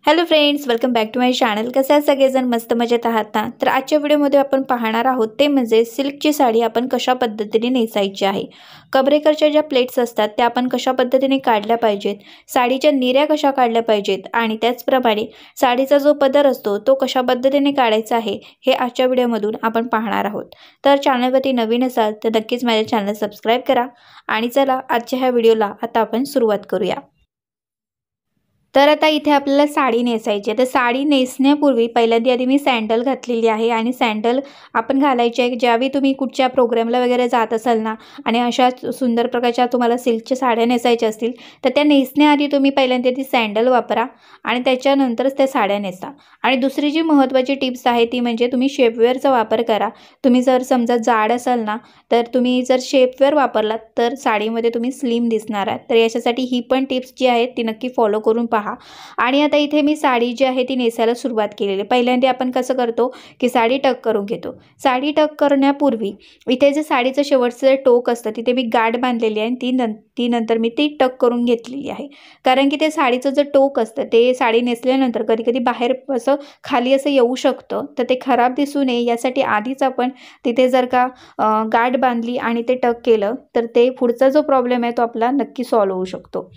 Hello friends, welcome back to my channel. कसं आहे सगळेजण? मस्त मजेत आहात ना? तर आजच्या व्हिडिओमध्ये आपण पाहणार आहोत ते म्हणजे सिल्कची साडी आपण कशा पद्धतीने नेसायची आहे. कबरेकरच्या ज्या प्लेट्स असतात त्या आपण कशा पद्धतीने काढल्या पाहिजेत, साडीच्या निऱ्या कशा काढल्या पाहिजेत आणि त्याचप्रमाणे साडीचा जो पदर असतो तो कशा पद्धतीने काढायचा आहे हे आजच्या व्हिडिओमधून आपण पाहणार आहोत. तर चॅनलवरती नवीन असाल तर नक्कीच माझ्या चॅनल सबस्क्राईब करा आणि चला आजच्या ह्या व्हिडिओला आता आपण सुरुवात करूया. तर आता इथे आपल्याला साडी नेसायची आहे. तर साडी नेसण्यापूर्वी पहिल्यांदा आधी मी सँडल घातलेली आहे आणि सँडल आपण घालायचे आहे ज्यावेळी तुम्ही कुठच्या प्रोग्रामला वगैरे जात असाल ना आणि अशा सुंदर प्रकारच्या तुम्हाला सिल्कच्या साड्या नेसायच्या असतील तर त्या नेसण्याआधी तुम्ही पहिल्यांदा ती सँडल वापरा आणि त्याच्यानंतरच त्या साड्या नेसा. आणि दुसरी जी महत्त्वाची टिप्स आहे ती म्हणजे तुम्ही शेपवेअरचा वापर करा. तुम्ही जर समजा जाड असाल ना तर तुम्ही जर शेपवेअर वापरलात तर साडीमध्ये तुम्ही स्लिम दिसणार आहात. तर याच्यासाठी ही पण टिप्स जी आहेत ती नक्की फॉलो करून पहा. आणि आता इथे मी साडी जी आहे ती नेसायला सुरुवात केलेली आहे. पहिल्यांदा आपण कसं करतो की साडी टक करून घेतो. साडी टक करण्यापूर्वी इथे जे साडीचं शेवटचं टोक असतं तिथे मी गाठ बांधलेली आहे आणि ती नंतर मी ती टक करून घेतलेली आहे. कारण की ते साडीचं जे टोक असतं ते साडी नेसल्यानंतर कधी कधी बाहेर असं खाली असं येऊ शकतं, तर ते खराब दिसू नये यासाठी आधीच आपण तिथे जर का गाठ बांधली आणि ते टक केलं तर ते पुढचा जो प्रॉब्लेम आहे तो आपला नक्की सॉल्व्ह होऊ शकतो.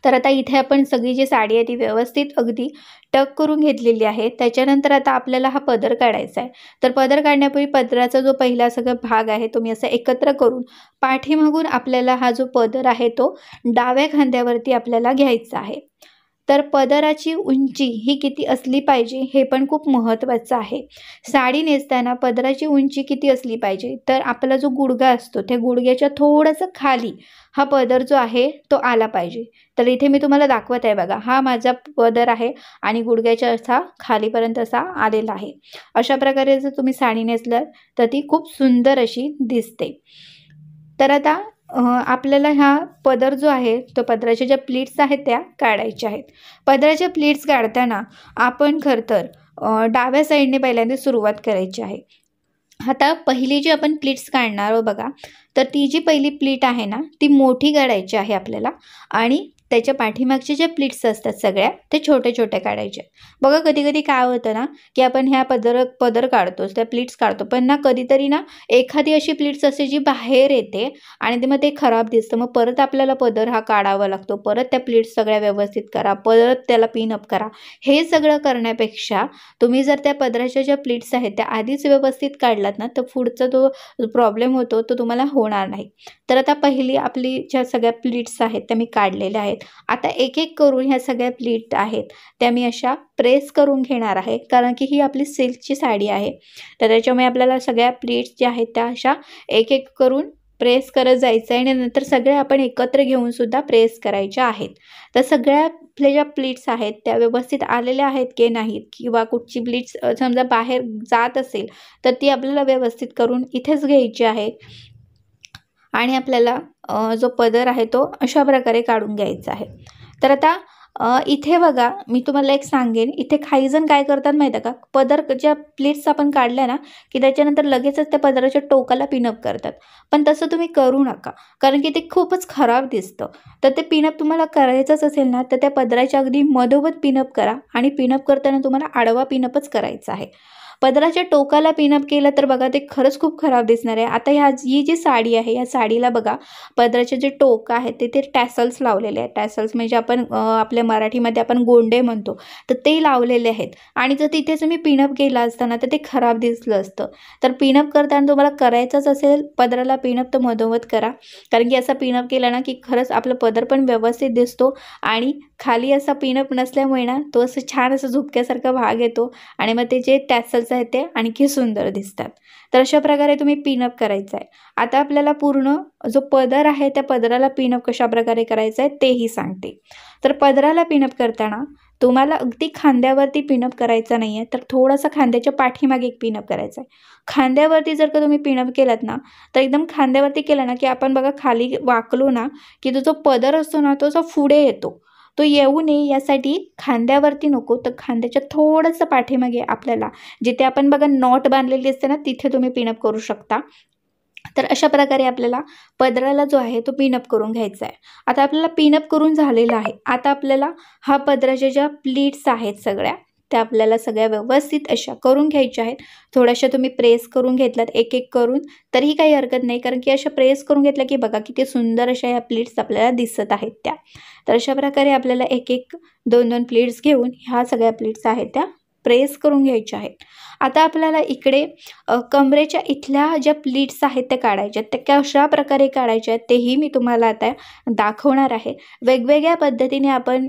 तर आता इथे आपण सगळी जी साडी आहे ती व्यवस्थित अगदी टक करून घेतलेली आहे. त्याच्यानंतर आता आपल्याला हा पदर काढायचा आहे. तर पदर काढण्यापूर्वी पदराचा जो पहिला सगळा भाग आहे तो मी असं एकत्र करून पाठीमागून आपल्याला हा जो पदर आहे तो डाव्या खांद्यावरती आपल्याला घ्यायचा आहे. तर पदराची उंची ही किती असली पाहिजे हे पण खूप महत्त्वाचं आहे. साडी नेसताना पदराची उंची किती असली पाहिजे तर आपला जो गुडघा असतो त्या गुडघ्याच्या थोडंसं खाली हा पदर जो आहे तो आला पाहिजे. तर इथे मी तुम्हाला दाखवत आहे बघा, हा माझा पदर आहे आणि गुडघ्याच्या असा खालीपर्यंत असा आलेला आहे. अशा प्रकारे जर तुम्ही साडी नेसलात तर ती खूप सुंदर अशी दिसते. तर आता आपल्याला हा पदर जो आहे तो पदराच्या ज्या प्लीट्स आहेत त्या काढायच्या आहेत. पदराच्या प्लीट्स काढताना आपण खरं तर डाव्या साईडने पहिल्यांदा सुरुवात करायची आहे. आता पहिली जी आपण प्लीट्स काढणार आहोत बघा, तर ती जी पहिली प्लीट आहे ना ती मोठी काढायची आहे आपल्याला आणि त्याच्या पाठीमागचे जे प्लीट्स असतात सगळ्या ते छोटे छोटे काढायचे. बघा कधी कधी काय होतं ना की आपण ह्या पदर काढतो, त्या प्लीट्स काढतो, पण ना कधीतरी ना एखादी अशी प्लीट्स असते जी बाहेर येते आणि मग ते खराब दिसतं. मग परत आपल्याला पदर हा काढावा लागतो. परत त्या प्लीट्स सगळ्या व्यवस्थित करा, परत त्याला पिनअप करा. हे सगळं करण्यापेक्षा तुम्ही जर त्या पदराच्या ज्या प्लीट्स आहेत त्या आधीच व्यवस्थित काढलात ना तर पुढचा जो प्रॉब्लेम होतो तो तुम्हाला होणार नाही. तर आता पहिली आपली ज्या सगळ्या प्लीट्स आहेत त्या मी काढलेल्या आहेत. आता एक एक करून ह्या सगळ्या प्लीट आहेत त्या मी अशा प्रेस करून घेणार आहे, कारण की ही आपली सिल्कची साडी आहे. तर त्याच्यामुळे आपल्याला सगळ्या प्लीट्स ज्या आहेत त्या अशा एक एक करून प्रेस करत जायचं आहे आणि नंतर सगळ्या आपण एकत्र घेऊन सुद्धा प्रेस करायच्या आहेत. तर सगळ्या आपल्या ज्या प्लीट्स आहेत त्या व्यवस्थित आलेल्या आहेत की नाहीत, किंवा कुठची प्लीट्स समजा बाहेर जात असेल तर ती आपल्याला व्यवस्थित करून इथेच घ्यायची आहे आणि आपल्याला जो पदर आहे तो अशा प्रकारे काढून घ्यायचा आहे. तर आता इथे बघा मी तुम्हाला एक सांगेन, इथे काही जण काय करतात माहिती आहे का, पदर ज्या प्लीट्स आपण काढल्या ना की त्याच्यानंतर लगेचच त्या पदराच्या टोकाला पिनअप करतात. पण तसं तुम्ही करू नका, कारण की ते खूपच खराब दिसतं. तर ते पिनअप तुम्हाला करायचंच असेल ना तर त्या पदराच्या अगदी मधोमध पिनअप करा आणि पिनअप करताना तुम्हाला आडवा पिनअपच करायचा आहे. पदराच्या टोकाला पिनअप केलं तर बघा ते खरंच खूप खराब दिसणार आहे. आता ही जी साडी आहे या साडीला बघा पदराचे जे टोक आहेत ते टॅसल्स लावलेले आहेत. टॅसल्स म्हणजे आपण आपल्या मराठीमध्ये आपण गोंडे म्हणतो, तर ते लावलेले आहेत. आणि जर तिथेच मी पिनअप केला असताना तर ते खराब दिसलं असतं. तर पिनअप करताना तुम्हाला करायचंच असेल पदराला पिनअप तर मधोमध करा, कारण की असा पिनअप केला ना की खरंच आपलं पदर पण व्यवस्थित दिसतो आणि खाली असा पिनअप नसल्यामुळे ना तो असं छान असं झुपक्यासारखा भाग येतो आणि मग ते जे टॅसल्स आहेत ते आणखी सुंदर दिसतात. तर अशा प्रकारे तुम्ही पिनअप करायचं आहे. आता आपल्याला पूर्ण जो पदर आहे त्या पदराला पिनअप कशा प्रकारे करायचं आहे तेही सांगते. तर पदराला पिनअप करताना तुम्हाला अगदी खांद्यावरती पिनअप करायचा नाही आहे, तर थोडासा खांद्याच्या पाठीमागे एक पिनअप करायचा आहे. खांद्यावरती जर का तुम्ही पिनअप केलात ना तर एकदम खांद्यावरती केला ना की आपण बघा खाली वाकलो ना की तो जो पदर असतो ना तो असा पुढे येतो, तो येऊ नये यासाठी खांद्यावरती नको तर खांद्याच्या थोडंसं पाठीमागे आपल्याला जिथे आपण बघा नॉट बांधलेली असते ना तिथे तुम्ही पिनअप करू शकता. तर अशा प्रकारे आपल्याला पदराला जो आहे तो पिनअप करून घ्यायचा आहे। आता आपल्याला पिनअप करून झालेला आहे। आता आपल्याला हा पदराच्या ज्या प्लीट्स आहेत सगळ्या त्या आपल्याला सगळ्या व्यवस्थित अशा करून घ्यायच्या आहेत। थोड्याशा तुम्ही प्रेस करून घेतलात एक एक करून तरीही काही हरकत नाही, कारण की अशा प्रेस करून घेतल्या की बघा किती सुंदर अशा या प्लीट्स आपल्याला दिसत आहेत त्या। तर अशा प्रकारे आपल्याला एक एक दोन दोन प्लीट्स घेऊन ह्या सगळ्या प्लीट्स आहेत त्या प्रेस करून घ्यायच्या आहेत। आता आपल्याला इकडे कमरेच्या इथल्या ज्या प्लीट्स आहेत त्या काढायच्या आहेत, त्या कशा प्रकारे काढायच्या आहेत तेही मी तुम्हाला आता दाखवणार आहे। वेगवेगळ्या पद्धतीने आपण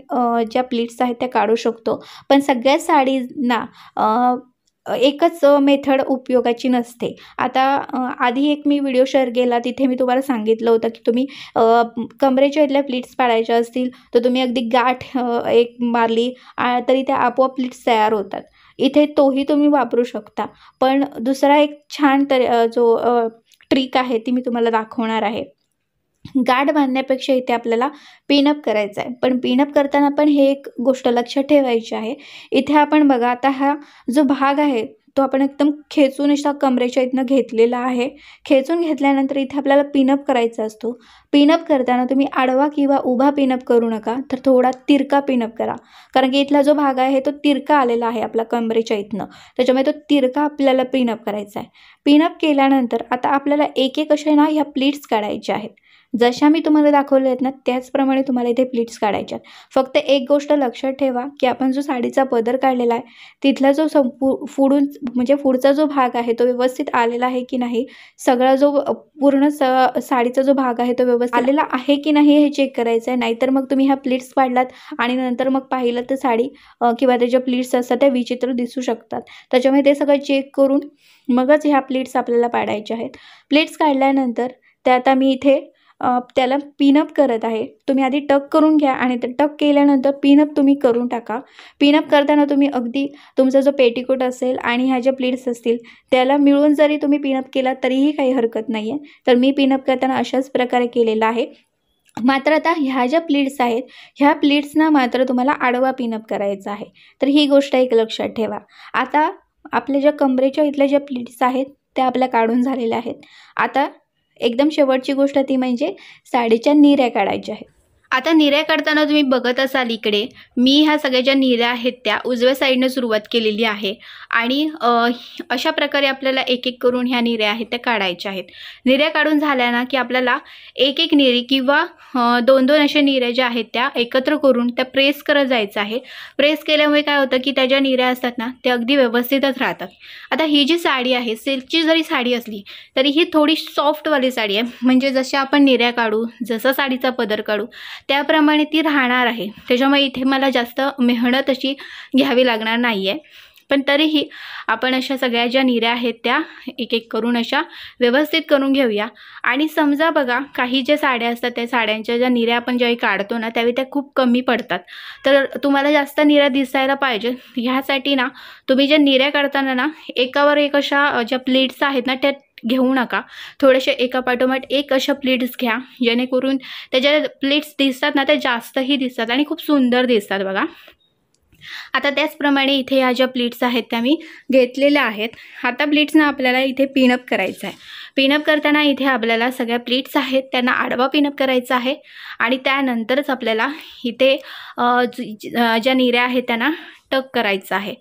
ज्या प्लीट्स आहेत त्या काढू शकतो, पण सगळ्या साडींना एकच मेथड उपयोगाची नसते। आता आधी एक मी व्हिडिओ शेअर केला, तिथे मी तुम्हाला सांगितलं होतं की तुम्ही कमरेच्या इथल्या प्लीट्स पाडायच्या असतील तर तुम्ही अगदी गाठ एक मारली तरी त्या आपोआप प्लीट्स तयार होतात। इथे तोही तुम्ही वापरू शकता, पण दुसरा एक छान जो ट्रिक आहे ती मी तुम्हाला दाखवणार आहे। गाठ बांधण्यापेक्षा इथे आपल्याला पिनअप करायचं आहे, पण पिनअप करताना पण हे एक गोष्ट लक्षात ठेवायची आहे। इथे आपण बघा आता हा जो भाग आहे तो आपण एकदम खेचून अशा कमरेच्या इथनं घेतलेला आहे। खेचून घेतल्यानंतर इथे आपल्याला पिनअप करायचा असतो। पिनअप करताना तुम्ही आडवा किंवा उभा पिनअप करू नका, तर थोडा तिरका पिनअप करा, कारण की इथला जो भाग आहे तो तिरका आलेला आहे आपला कमरेच्या इथनं, त्याच्यामुळे तो तिरका आपल्याला पिनअप करायचा आहे। पिनअप केल्यानंतर आता आपल्याला एक एक अशा ना ह्या प्लीट्स काढायच्या आहेत। जशा मी तुम्हाला दाखवले आहेत ना त्याचप्रमाणे तुम्हाला इथे प्लीट्स काढायच्या आहेत। फक्त एक गोष्ट लक्षात ठेवा की आपण जो साडीचा पदर काढलेला आहे तिथला जो फुडून म्हणजे पुढचा जो भाग आहे तो व्यवस्थित आलेला आहे की नाही, सगळा जो पूर्ण साडीचा जो भाग आहे तो व्यवस्थित आलेला आहे की नाही हे चेक करायचं आहे। नाहीतर मग तुम्ही ह्या प्लीट्स पाडलात आणि नंतर मग पाहिलं तर साडी किंवा त्याच्या प्लीट्स असतात त्या विचित्र दिसू शकतात। त्याच्यामुळे ते सगळं चेक करून मगच ह्या प्लीट्स आपल्याला पाडायच्या आहेत। प्लीट्स काढल्यानंतर त्या आता मी इथे त्याला पिनअप करत आहे। तुम्ही आधी टक करून घ्या आणि ते टक केल्यानंतर पिनअप तुम्ही करून टाका। पिनअप करताना तुम्ही अगदी तुमचा जो पेटीकोट असेल आणि ह्या ज्या प्लीट्स असतील त्याला मिळून जरी तुम्ही पिनअप केला तरीही काही हरकत नाही आहे। तर मी पिनअप करताना अशाच प्रकारे केलेला आहे। मात्र आता ह्या ज्या प्लीट्स आहेत ह्या प्लीट्सना मात्र तुम्हाला आडवा पिनअप करायचा आहे, तर ही गोष्ट एक लक्षात ठेवा। आता आपल्या ज्या कमरेच्या इथल्या ज्या प्लीट्स आहेत त्या आपल्या काढून झालेल्या आहेत। आता एकदम शेवटची गोष्ट ती म्हणजे साडीच्या निऱ्या काढायच्या आहेत। आता निऱ्या काढताना तुम्ही बघत असाल इकडे मी ह्या सगळ्या ज्या निऱ्या आहेत त्या उजव्या साईडने सुरुवात केलेली आहे आणि अशा प्रकारे आपल्याला एक एक करून ह्या निऱ्या आहेत त्या काढायच्या आहेत। निऱ्या काढून झाल्या ना की आपल्याला एक एक निरी किंवा दोन दोन अशा निऱ्या ज्या आहेत त्या एकत्र करून त्या प्रेस करत जायचं आहे। प्रेस केल्यामुळे काय होतं की त्या ज्या निऱ्या असतात ना त्या अगदी व्यवस्थितच राहतात। आता ही जी साडी आहे सिल्कची जरी साडी असली तरी ही थोडी सॉफ्टवाली साडी आहे, म्हणजे जशा आपण निऱ्या काढू जसा साडीचा पदर काढू त्याप्रमाणे ती राहणार आहे। त्याच्यामुळे इथे मला जास्त मेहनत अशी घ्यावी लागणार नाही आहे, पण तरीही आपण अशा सगळ्या ज्या निऱ्या आहेत त्या एक एक करून अशा व्यवस्थित करून घेऊया। आणि समजा बघा काही ज्या साड्या असतात त्या साड्यांच्या ज्या निऱ्या आपण ज्यावेळी काढतो ना त्यावेळी त्या खूप कमी पडतात, तर तुम्हाला जास्त निऱ्या दिसायला पाहिजे ह्यासाठी ना तुम्ही ज्या निऱ्या काढताना ना एकावर एक अशा ज्या प्लीट्स आहेत ना त्या घेऊ नका, थोडेसे एका पाठोपाठ एक अशा प्लीट्स घ्या जेणेकरून त्याच्या प्लीट्स दिसतात ना त्या जास्तही दिसतात आणि खूप सुंदर दिसतात बघा। आता त्याचप्रमाणे इथे या ज्या प्लीट्स आहेत त्या मी घेतलेल्या आहेत। आता प्लीट्सना आपल्याला इथे पिनअप करायचं आहे। पिनअप करताना इथे आपल्याला सगळ्या प्लीट्स आहेत त्यांना आडवा पिनअप करायचा आहे आणि त्यानंतरच आपल्याला इथे ज्या निऱ्या आहेत त्यांना टक करायचं आहे।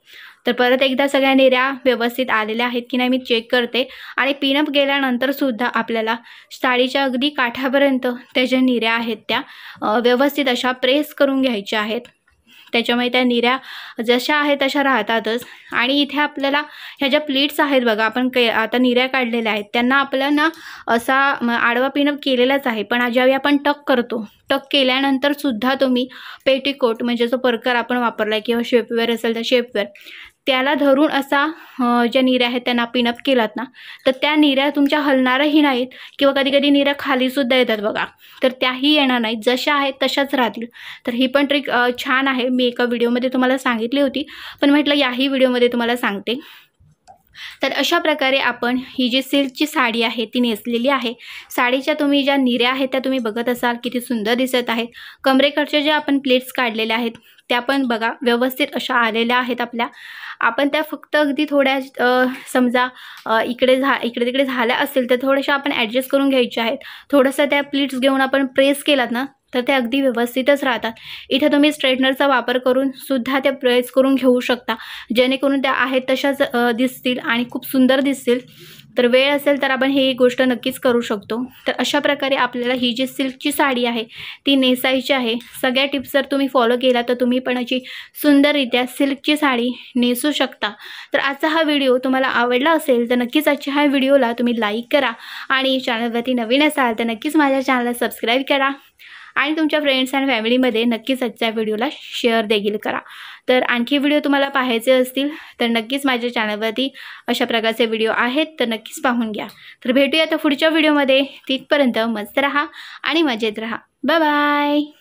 तर परत एकदा सगळ्या निऱ्या व्यवस्थित आलेल्या आहेत की नाही मी चेक करते आणि पिनअप केल्यानंतर सुद्धा आपल्याला साडीच्या अगदी काठापर्यंत त्या ज्या निऱ्या आहेत त्या व्यवस्थित अशा प्रेस करून घ्यायच्या आहेत। त्याच्यामुळे त्या निऱ्या जशा आहेत तशा राहतातच। आणि इथे आपल्याला ह्या ज्या प्लीट्स आहेत बघा आपण आता निऱ्या काढलेल्या आहेत त्यांना आपल्याला असा आडवा पिनअप केलेलाच आहे, पण ज्यावेळी आपण टक करतो टक केल्यानंतर सुद्धा तुम्ही पेटीकोट म्हणजे जो परकर आपण वापरला किंवा शेपवेअर असेल तर शेपवेअर त्याला धरून असा ज्या निऱ्या आहेत त्यांना पिनअप केलात ना तर त्या निऱ्या तुमच्या हलणारही नाहीत किंवा कधी कधी निऱ्या खालीसुद्धा येतात बघा, तर त्याही येणार नाहीत, जशा आहेत तशाच राहतील। तर ही पण ट्रिक छान आहे, मी एका व्हिडिओमध्ये तुम्हाला सांगितली होती पण म्हटलं याही व्हिडिओमध्ये तुम्हाला सांगते। तर अशा प्रकारे आपण ही जी सिल्कची साडी आहे ती नेसलेली आहे। साडीच्या तुम्ही ज्या निऱ्या आहेत त्या तुम्ही बघत असाल किती सुंदर दिसत आहेत। कमरेकडच्या ज्या आपण प्लेट्स काढलेल्या आहेत त्या पण बघा व्यवस्थित अशा आलेल्या आहेत आपल्या. आपण त्या फक्त अगदी थोड्या समजा इकडे तिकडे झाल्या असेल तर थोड्याशा आपण ॲडजस्ट करून घ्यायच्या आहेत. थोडंसं त्या प्लीट्स घेऊन आपण प्रेस केलात ना तर ते अगदी व्यवस्थितच राहतात. इथे तुम्ही स्ट्रेटनरचा वापर करून सुद्धा त्या प्रेस करून घेऊ शकता, जेणेकरून त्या आहेत तशाच दिसतील आणि खूप सुंदर दिसतील. तर वेळ असेल तर आपण ही गोष्ट नक्कीच करू शकतो. तर अशा प्रकारे आपल्याला ही जी सिल्कची साडी आहे ती नेसायची आहे. सगळ्या टिप्स जर तुम्ही फॉलो केला तर तुम्ही पण अशी सुंदररित्या सिल्कची साडी नेसू शकता. तर आजचा हा व्हिडिओ तुम्हाला आवडला असेल तर नक्कीच आजच्या ह्या व्हिडिओला तुम्ही लाईक करा आणि चॅनलवरती नवीन असाल तर नक्कीच माझ्या चॅनलला सबस्क्राईब करा आणि तुमच्या फ्रेंड्स आणि फॅमिलीमध्ये नक्कीच आजच्या व्हिडिओला शेअर देखील करा. तर आणखी व्हिडिओ तुम्हाला पाहायचे असतील तर नक्कीच माझ्या चॅनलवरती अशा प्रकारचे व्हिडिओ आहेत तर नक्कीच पाहून घ्या. तर भेटूया आता पुढच्या व्हिडिओमध्ये. तिथपर्यंत मस्त राहा आणि मजेत राहा. Bye bye.